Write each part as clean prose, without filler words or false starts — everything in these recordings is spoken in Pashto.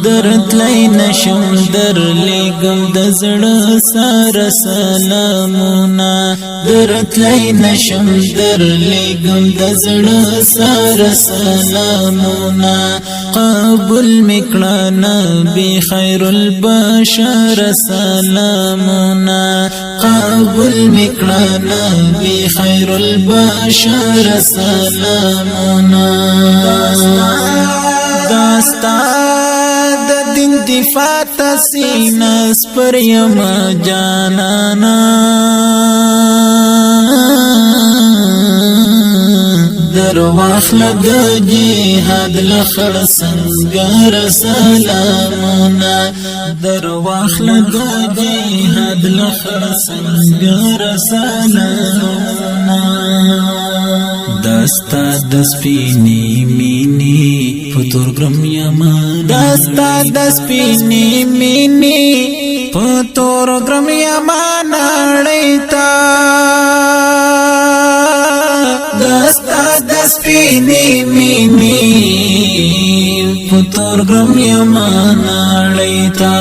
درتلی نشم در لګم د زړه سره سلامونه درتلی نشم در لګم د زړه سره سلامونه قبول میکړه نبی خیر البشر سلامونه قبول میکړه نبی خیر البشر سلامونه داستا د دین دفاع تسینس پر یم جانانا در واخل د جهاد لخر سنگر سلامنا در واخل د جهاد لخر سنگر سلامنا دستا د سپینی مینی پتور گرم یمان دستا د سپینی مینی پتور گرم یمان اړیتا دستا د سپینی مینی پتور گرم یمان اړیتا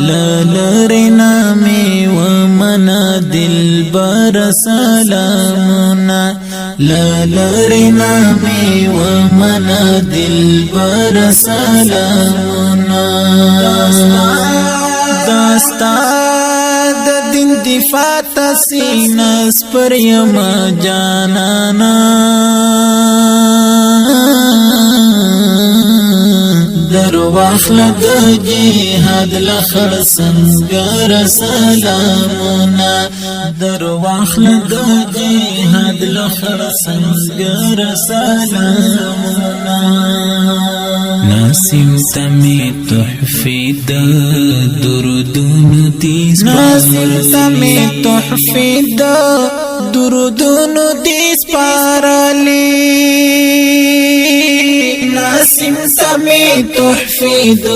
للرنا می ومنا دلبر سلامنا للرنا می ومنا دلبر سلامنا داستا د دین دفاع تسینس پر یم جانانا در واخل د جهاد لخر سنگر سلامنا در واخل د جهاد لخر سنگر سلامنا ناسم تمی تحفی د درودون تیز ناسم تمی تحفی د درودون تیز پارلی ناسم تمی تحفی د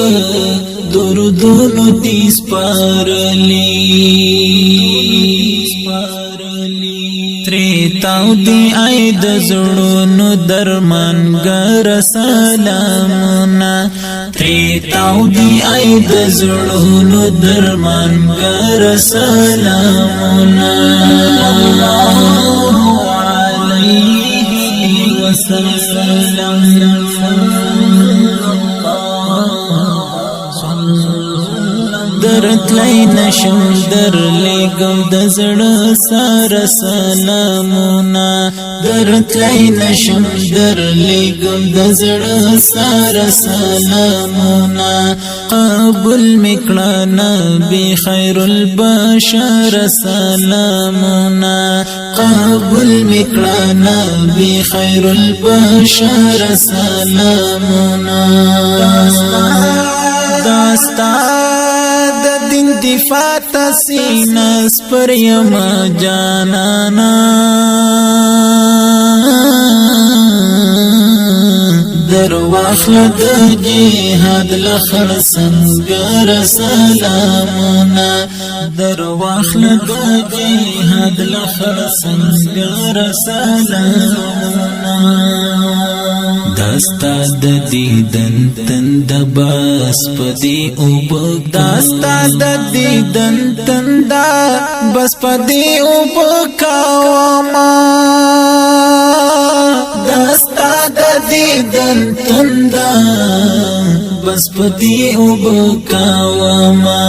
درودون تیز پارلی تریتاو دی آید زړونو درمانګر سلامنا تریتاو دی آید زړونو درمانګر سلامنا الله علیه وسلم درتلی نشم در لګم د زړه سره سلامونه درتلی نشم در لګم د زړه سره سلامونه قبول میکړه نبی خیر البشر سلامونه قبول میکړه نبی خیر البشر سلامونه داستا د دین دفاع تسینس پر یم جانانا در واخل د جهاد لخر سنگر سلامنا در واخل د جهاد لخر سنگر سلامنا داستا د دیدن تند بس پدی اوبک داستا د دیدن تند بس پدی اوبکاوما داستا د دیدن تند بس پدی اوبکاوما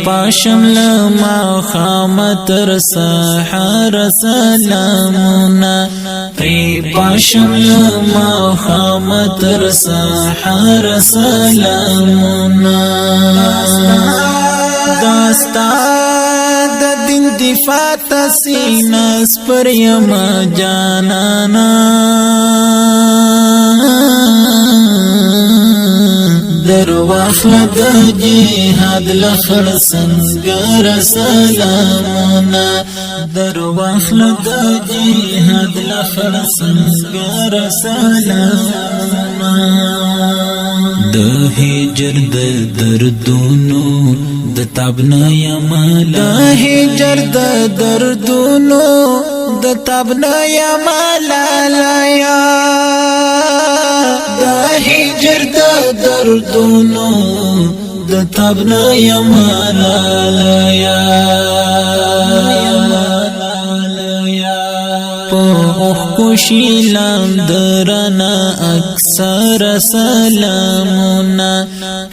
پاشم لما خامتر سحر سلامنا پاشم لما خامتر سحر سلامنا داستا د دین دفاع تسینس پر یم جانانا در واخل د جهاد لخر سنگر سلامنا در واخل د جهاد لخر سنگر سلامنا د هجر د دردونو د تابنا یمالا د هجر د دردونو د تبنا یا مالالایا دا هجر د دردونو د تبنا یا مالالایا اوخ کوشی لام درنا اکثر سلامونا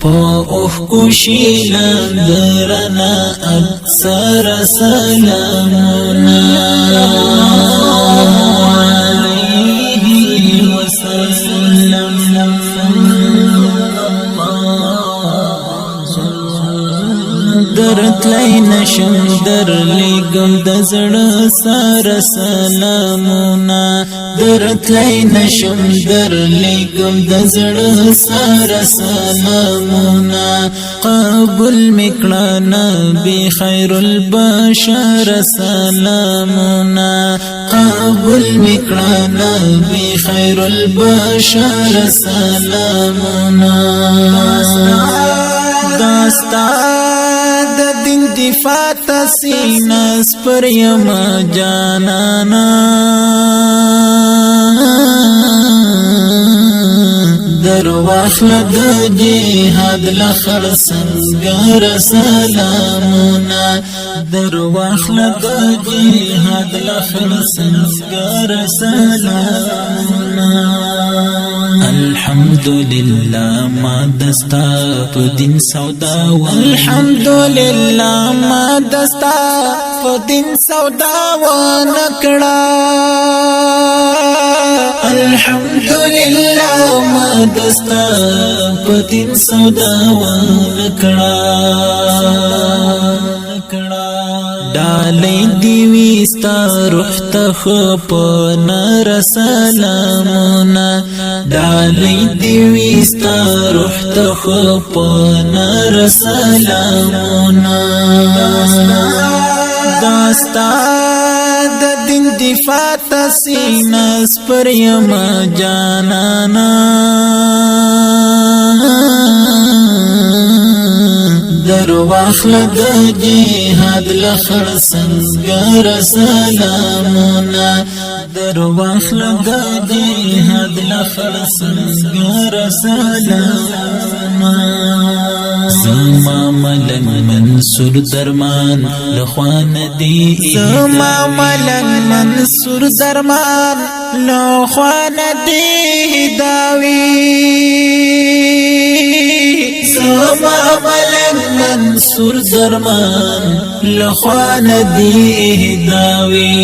اوخ کوشی لام درنا اکثر سلامونا علیه وسلم درت لای نشم در لګم د زړه سره سلامونه درت لای نشم در لګم د زړه سره سلامونه قبول میکړه نبی خیر البشر سلامونه قبول میکړه نبی خیر البشر سلامونه داستا د دین دفاع تسینس پر یما جانانا در واخل د جهاد لخر سنگر سلامنا در واخل د جهاد لخر سنگر سلامنا الحمدللہ ما دستا پا دین سودا الحمدللہ ما دستا پا دین سودا ونکڑا الحمدللہ ما دستا پا دین سودا ونکڑا ڈالی دیویستا روح تخپ نر سلامونا ڈالی دیویستا روح تخپ نر سلامونا داستا د دین دفاع تسینس پر یما جانانا در واخل د جهاد لخر سنگر سلامنا در واخل د جهاد لخر سنگر سلامنا زما ملنگ منصور درمان لخوان دی زما ملنگ منصور درمان لخوان دی داوی زما ملنگ منصور درمان لخوان دی داوی